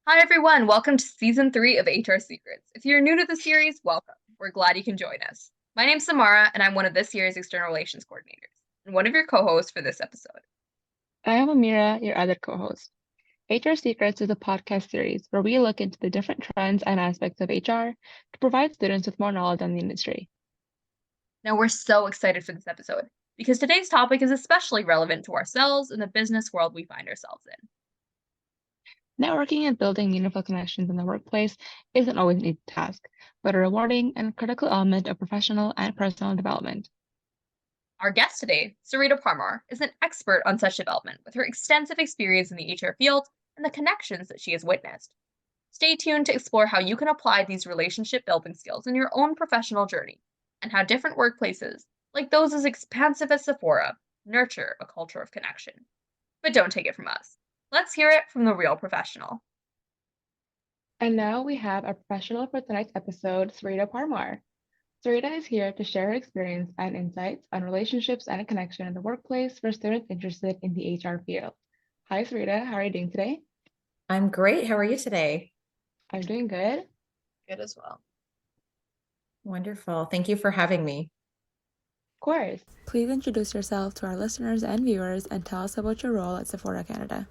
Hi, everyone. Welcome to season 3 of HR Secrets. If you're new to the series, welcome. We're glad you can join us. My name's Samara, and I'm one of this year's external relations coordinators and one of your co-hosts for this episode. I am Amira, your other co-host. HR Secrets is a podcast series where we look into the different trends and aspects of HR to provide students with more knowledge on the industry. Now, we're so excited for this episode because today's topic is especially relevant to ourselves and the business world we find ourselves in. Networking and building meaningful connections in the workplace isn't always an easy task, but a rewarding and critical element of professional and personal development. Our guest today, Sarita Parmar, is an expert on such development with her extensive experience in the HR field and the connections that she has witnessed. Stay tuned to explore how you can apply these relationship building skills in your own professional journey and how different workplaces, like those as expansive as Sephora, nurture a culture of connection. But don't take it from us. Let's hear it from the real professional. And now we have our professional for tonight's episode, Sarita Parmar. Sarita is here to share her experience and insights on relationships and connection in the workplace for students interested in the HR field. Hi, Sarita. How are you doing today? I'm great. How are you today? I'm doing good. Good as well. Wonderful. Thank you for having me. Of course. Please introduce yourself to our listeners and viewers and tell us about your role at Sephora Canada.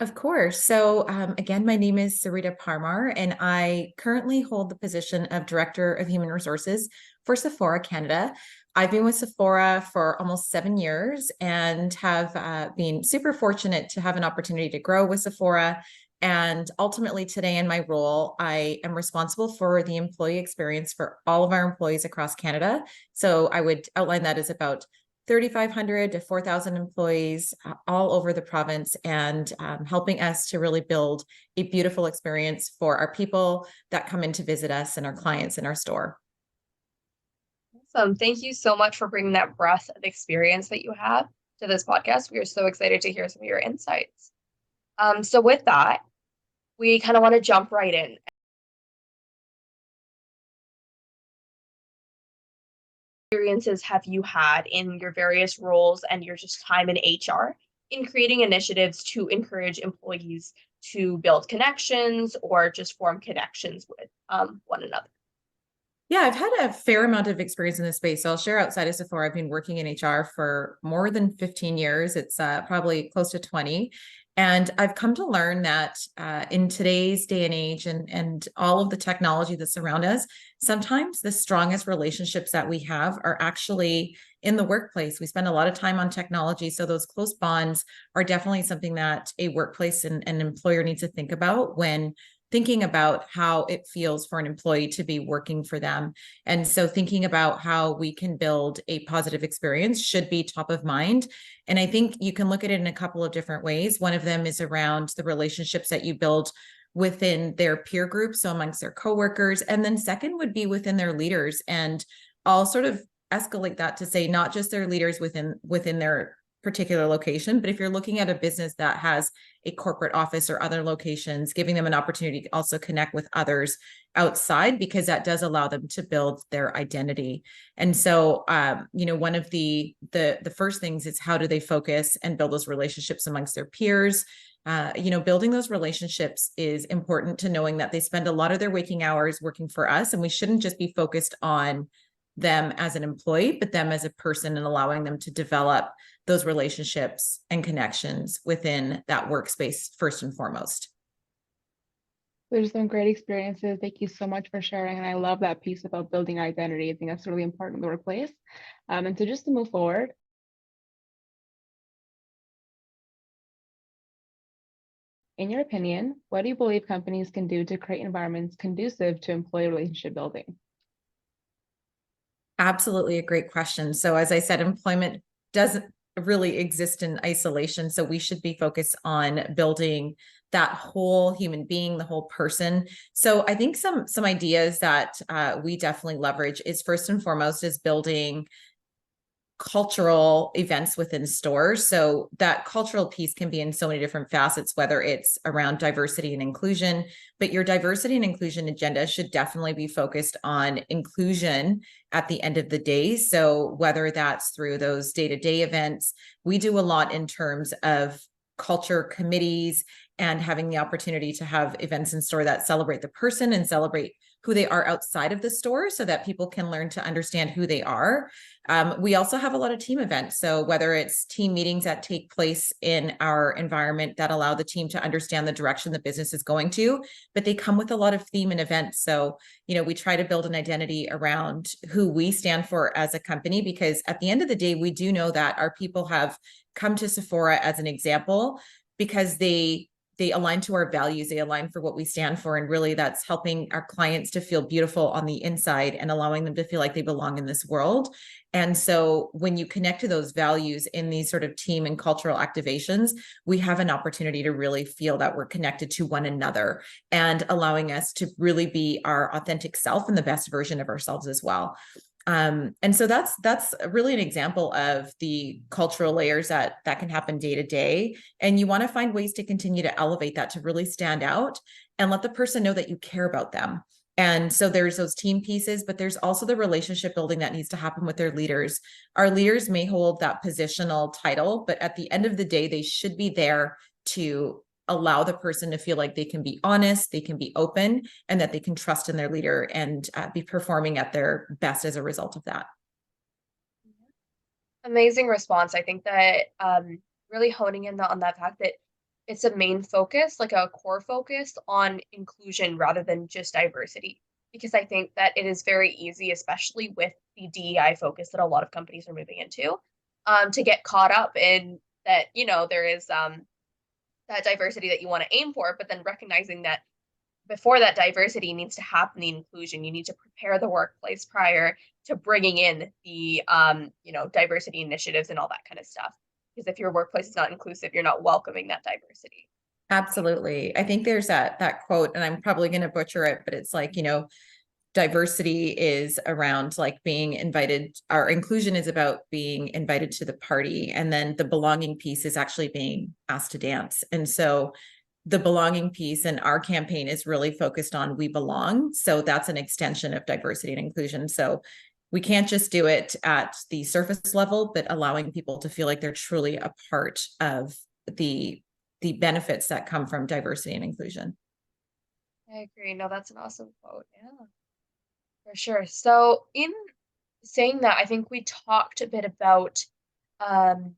Of course. So again, my name is Sarita Parmar, and I currently hold the position of Director of Human Resources for Sephora Canada. I've been with Sephora for almost 7 years and have been super fortunate to have an opportunity to grow with Sephora. And ultimately today in my role, I am responsible for the employee experience for all of our employees across Canada. So I would outline that as about 3,500 to 4,000 employees all over the province, and helping us to really build a beautiful experience for our people that come in to visit us and our clients in our store. Awesome. Thank you so much for bringing that breadth of experience that you have to this podcast. We are so excited to hear some of your insights. So with that, we kind of want to jump right in. Experiences have you had in your various roles and your just time in HR in creating initiatives to encourage employees to build connections or just form connections with one another? Yeah, I've had a fair amount of experience in this space. So I'll share outside of Sephora. I've been working in HR for more than 15 years. It's probably close to 20. And I've come to learn that in today's day and age and all of the technology that's around us, sometimes the strongest relationships that we have are actually in the workplace. We spend a lot of time on technology. So those close bonds are definitely something that a workplace and an employer needs to think about when thinking about how it feels for an employee to be working for them. And so thinking about how we can build a positive experience should be top of mind. And I think you can look at it in a couple of different ways. One of them is around the relationships that you build within their peer group, so amongst their coworkers. And then second would be within their leaders. And I'll sort of escalate that to say not just their leaders within their particular location, but if you're looking at a business that has a corporate office or other locations, giving them an opportunity to also connect with others outside, because that does allow them to build their identity. And so, one of the first things is how do they focus and build those relationships amongst their peers? Building those relationships is important to knowing that they spend a lot of their waking hours working for us, and we shouldn't just be focused on them as an employee, but them as a person, and allowing them to develop those relationships and connections within that workspace first and foremost. There's some great experiences. Thank you so much for sharing. And I love that piece about building identity. I think that's really important in the workplace. And so just to move forward, in your opinion, what do you believe companies can do to create environments conducive to employee relationship building? Absolutely a great question. So as I said, employment doesn't really exist in isolation. So we should be focused on building that whole human being, the whole person. So I think some ideas that we definitely leverage is first and foremost is building cultural events within stores. So that cultural piece can be in so many different facets, whether it's around diversity and inclusion, but your diversity and inclusion agenda should definitely be focused on inclusion at the end of the day. So whether that's through those day-to-day events, we do a lot in terms of culture committees and having the opportunity to have events in store that celebrate the person and celebrate who they are outside of the store so that people can learn to understand who they are. We also have a lot of team events. So whether it's team meetings that take place in our environment that allow the team to understand the direction the business is going to, but they come with a lot of theme and events. So, we try to build an identity around who we stand for as a company, because at the end of the day, we do know that our people have come to Sephora as an example because they align to our values, they align for what we stand for. And really that's helping our clients to feel beautiful on the inside and allowing them to feel like they belong in this world. And so when you connect to those values in these sort of team and cultural activations, we have an opportunity to really feel that we're connected to one another and allowing us to really be our authentic self and the best version of ourselves as well. And so that's really an example of the cultural layers that can happen day to day. And you want to find ways to continue to elevate that to really stand out and let the person know that you care about them. And so there's those team pieces, but there's also the relationship building that needs to happen with their leaders. Our leaders may hold that positional title, but at the end of the day, they should be there to allow the person to feel like they can be honest, they can be open, and that they can trust in their leader and be performing at their best as a result of that. Amazing response. I think that really honing in on that fact that it's a main focus, like a core focus on inclusion rather than just diversity. Because I think that it is very easy, especially with the DEI focus that a lot of companies are moving into, to get caught up in that, there is that diversity that you want to aim for, but then recognizing that before that diversity needs to happen, the inclusion, you need to prepare the workplace prior to bringing in the, diversity initiatives and all that kind of stuff. Because if your workplace is not inclusive, you're not welcoming that diversity. Absolutely. I think there's that quote, and I'm probably going to butcher it, but it's like, diversity is around like being invited, our inclusion is about being invited to the party. And then the belonging piece is actually being asked to dance. And so the belonging piece in our campaign is really focused on we belong. So that's an extension of diversity and inclusion. So we can't just do it at the surface level, but allowing people to feel like they're truly a part of the benefits that come from diversity and inclusion. I agree. No, that's an awesome quote. Yeah. For sure. So, in saying that, I think we talked a bit um,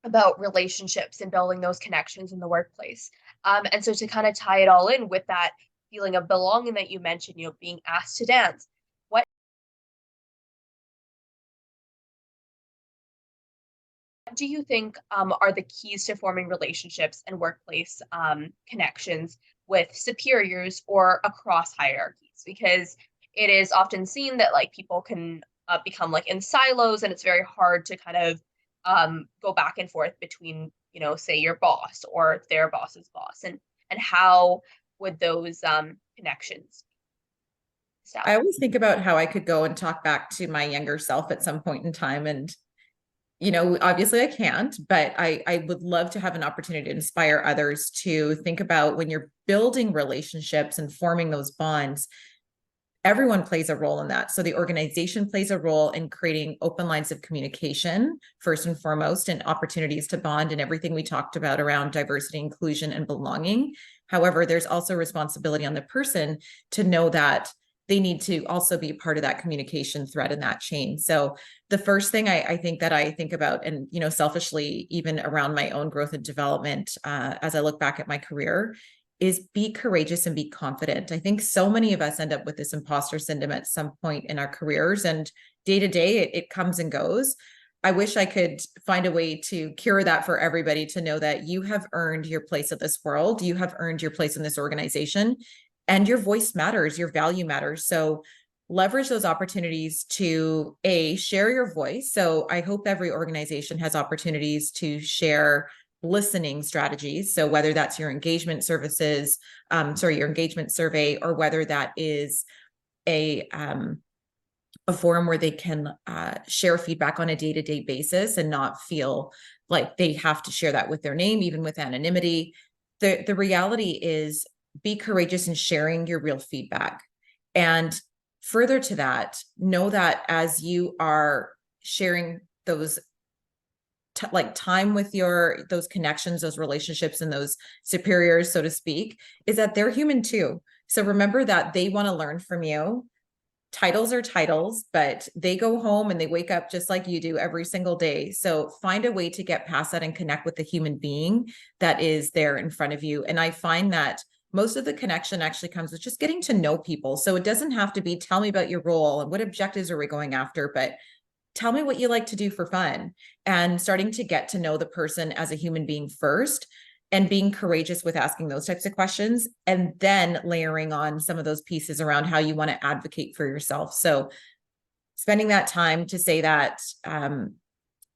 about relationships and building those connections in the workplace. And so, to kind of tie it all in with that feeling of belonging that you mentioned, being asked to dance. What do you think are the keys to forming relationships and workplace connections with superiors or across hierarchies? Because it is often seen that like people can become like in silos, and it's very hard to kind of go back and forth between, say your boss or their boss's boss, and how would those connections be I established? always think about how I could go and talk back to my younger self at some point in time. And, obviously I can't, but I would love to have an opportunity to inspire others to think about when you're building relationships and forming those bonds, everyone plays a role in that. So the organization plays a role in creating open lines of communication, first and foremost, and opportunities to bond and everything we talked about around diversity, inclusion, and belonging. However, there's also responsibility on the person to know that they need to also be part of that communication thread in that chain. So the first thing I think that I think about, and, selfishly, even around my own growth and development, as I look back at my career, is be courageous and be confident. I think so many of us end up with this imposter syndrome at some point in our careers, and day to day it comes and goes. I wish I could find a way to cure that for everybody, to know that you have earned your place in this world, you have earned your place in this organization, and your voice matters, your value matters. So leverage those opportunities to share your voice. So I hope every organization has opportunities to share listening strategies. So whether that's your engagement services, your engagement survey, or whether that is a forum where they can share feedback on a day-to-day basis and not feel like they have to share that with their name, even with anonymity. The reality is, be courageous in sharing your real feedback. And further to that, know that as you are sharing those like time with those connections, those relationships, and those superiors, so to speak, is that they're human too. So remember that they want to learn from you. Titles are titles, but they go home and they wake up just like you do every single day. So find a way to get past that and connect with the human being that is there in front of you. And I find that most of the connection actually comes with just getting to know people. So it doesn't have to be, tell me about your role and what objectives are we going after, but tell me what you like to do for fun, and starting to get to know the person as a human being first, and being courageous with asking those types of questions, and then layering on some of those pieces around how you want to advocate for yourself. So spending that time to say that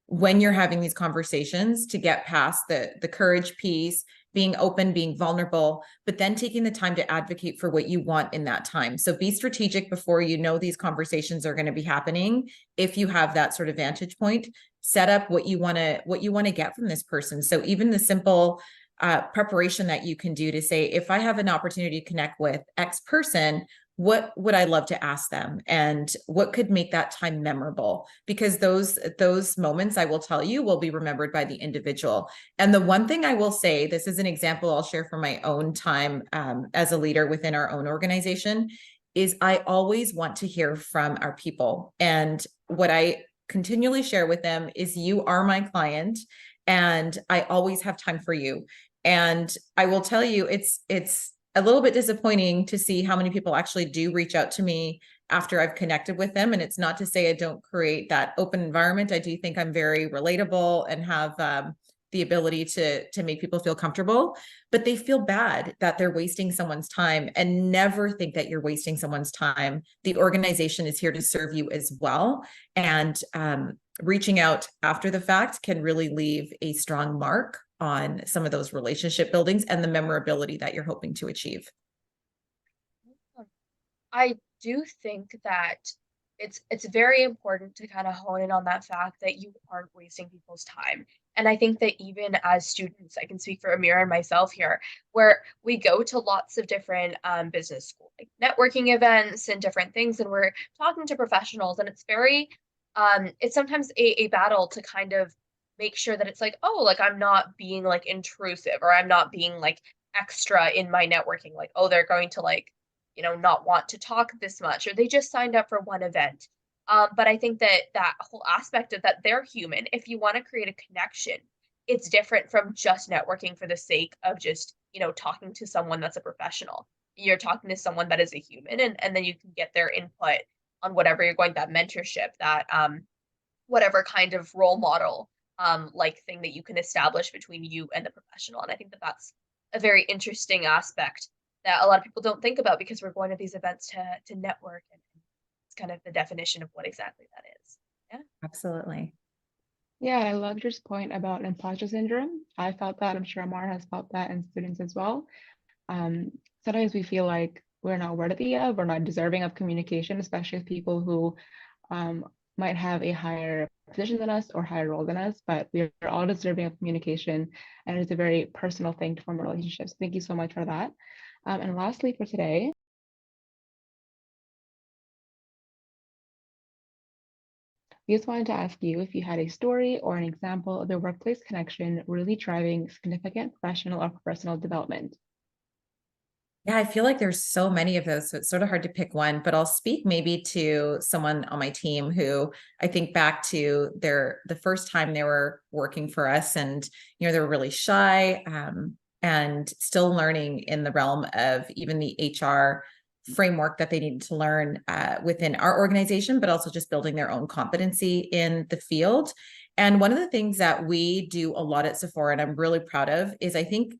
when you're having these conversations, to get past the courage piece, being open, being vulnerable, but then taking the time to advocate for what you want in that time. So be strategic before you know these conversations are going to be happening. If you have that sort of vantage point, set up what you want to get from this person. So even the simple preparation that you can do to say, if I have an opportunity to connect with X person, what would I love to ask them, and what could make that time memorable? Because those moments, I will tell you, will be remembered by the individual. And the one thing I will say, this is an example I'll share from my own time as a leader within our own organization, is I always want to hear from our people. And what I continually share with them is, you are my client and I always have time for you. And I will tell you, it's a little bit disappointing to see how many people actually do reach out to me after I've connected with them. And it's not to say I don't create that open environment. I do think I'm very relatable and have the ability to make people feel comfortable, but they feel bad that they're wasting someone's time. And never think that you're wasting someone's time. The organization is here to serve you as well. And reaching out after the fact can really leave a strong mark on some of those relationship buildings and the memorability that you're hoping to achieve. I do think that it's very important to kind of hone in on that fact that you aren't wasting people's time. And I think that even as students, I can speak for Amira and myself here, where we go to lots of different business school, like networking events and different things, and we're talking to professionals, and it's very it's sometimes a battle to kind of make sure that it's like, oh, like I'm not being like intrusive, or I'm not being like extra in my networking. Like, oh, they're going to like, not want to talk this much, or they just signed up for one event. But I think that that whole aspect of that, they're human. If you want to create a connection, it's different from just networking for the sake of just, talking to someone that's a professional. You're talking to someone that is a human, and then you can get their input on whatever you're going, that mentorship, that whatever kind of role model like thing that you can establish between you and the professional. And I think that that's a very interesting aspect that a lot of people don't think about, because we're going to these events to network, and it's kind of the definition of what exactly that is. Yeah. Absolutely. Yeah, I loved your point about imposter syndrome. I felt that. I'm sure Amar has felt that, and students as well. Sometimes we feel like we're not worthy of, or not deserving of communication, especially with people who might have a higher position than us or higher role than us, but we are all deserving of communication, and it's a very personal thing to form relationships. Thank you so much for that. And lastly for today, we just wanted to ask you if you had a story or an example of the workplace connection really driving significant professional or personal development. Yeah, I feel like there's so many of those, so it's sort of hard to pick one, but I'll speak maybe to someone on my team who I think back to the first time they were working for us, and they were really shy and still learning in the realm of even the HR framework that they needed to learn within our organization, but also just building their own competency in the field. And one of the things that we do a lot at Sephora, and I'm really proud of, is I think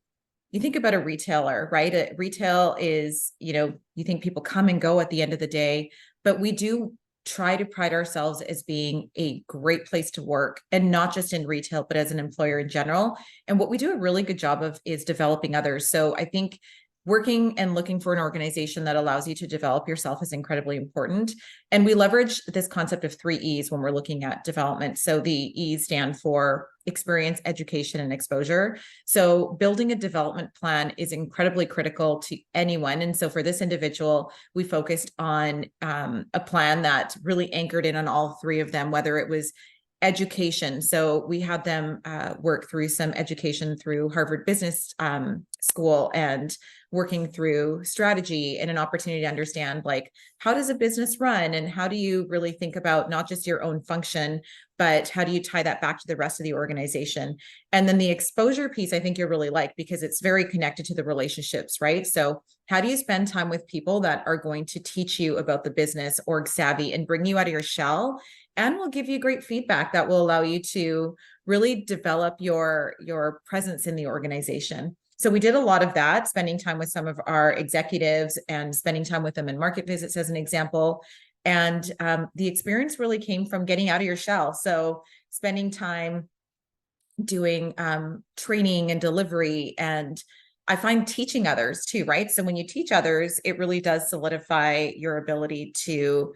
you think about a retailer, right? A retail is, you think people come and go at the end of the day, but we do try to pride ourselves as being a great place to work, and not just in retail, but as an employer in general. And what we do a really good job of is developing others. So I think working and looking for an organization that allows you to develop yourself is incredibly important. And we leverage this concept of 3 E's when we're looking at development. So the E's stand for experience, education, and exposure. So building a development plan is incredibly critical to anyone. And so for this individual, we focused on a plan that really anchored in on all 3 of them, whether it was education. So we had them work through some education through Harvard Business School and working through strategy and an opportunity to understand, like, how does a business run and how do you really think about not just your own function, but how do you tie that back to the rest of the organization? And then the exposure piece, I think you'll really like, because it's very connected to the relationships, right? So how do you spend time with people that are going to teach you about the business, org savvy, and bring you out of your shell, and will give you great feedback that will allow you to really develop your presence in the organization. So we did a lot of that, spending time with some of our executives and spending time with them in market visits as an example. And the experience really came from getting out of your shell. So spending time doing training and delivery, and I find teaching others too, right? So when you teach others, it really does solidify your ability to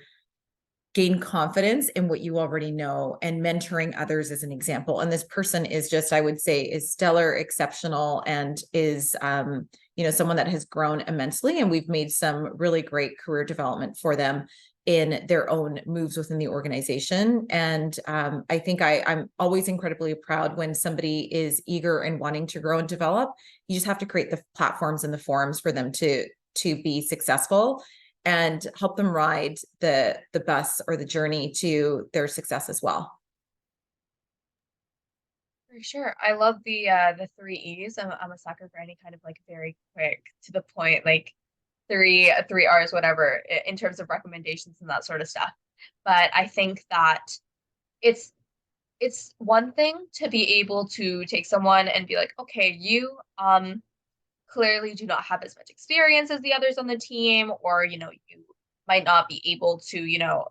gain confidence in what you already know, and mentoring others as an example. And this person is just, I would say, is stellar, exceptional, and is, someone that has grown immensely. And we've made some really great career development for them in their own moves within the organization. And I think I'm always incredibly proud when somebody is eager and wanting to grow and develop. You just have to create the platforms and the forums for them to be successful, and help them ride the bus or the journey to their success as well. For sure. I love the 3 E's. I'm a sucker for any kind of like very quick to the point, like three R's, whatever, in terms of recommendations and that sort of stuff. But I think that it's one thing to be able to take someone and be like, okay, you clearly do not have as much experience as the others on the team, or you might not be able to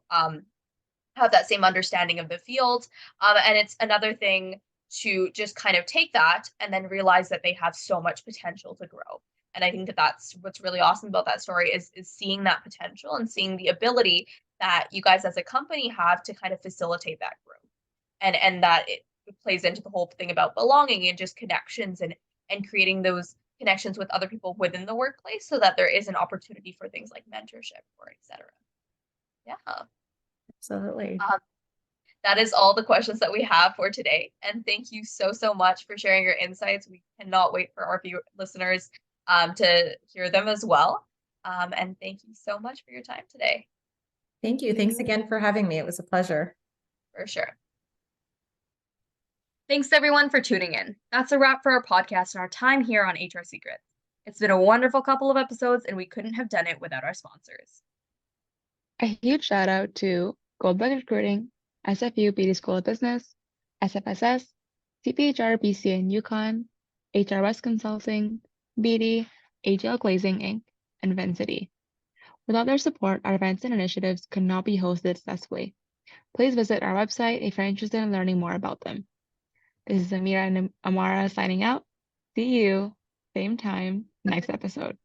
have that same understanding of the field, and it's another thing to just kind of take that and then realize that they have so much potential to grow. And I think that that's what's really awesome about that story, is seeing that potential and seeing the ability that you guys as a company have to kind of facilitate that growth, and that it plays into the whole thing about belonging and just connections, and creating those connections with other people within the workplace, so that there is an opportunity for things like mentorship or etc. Yeah. Absolutely. That is all the questions that we have for today. And thank you so much for sharing your insights. We cannot wait for our listeners to hear them as well. And thank you so much for your time today. Thank you. Thanks again for having me. It was a pleasure. For sure. Thanks everyone for tuning in. That's a wrap for our podcast and our time here on HR Secrets. It's been a wonderful couple of episodes, and we couldn't have done it without our sponsors. A huge shout out to Goldberg Recruiting, SFU BD School of Business, SFSS, CPHR BC and Yukon, HR West Consulting, BD, AGL Glazing Inc., and Vincity. Without their support, our events and initiatives could not be hosted successfully. Please visit our website if you're interested in learning more about them. This is Amira and Amara signing out. See you, same time, next episode.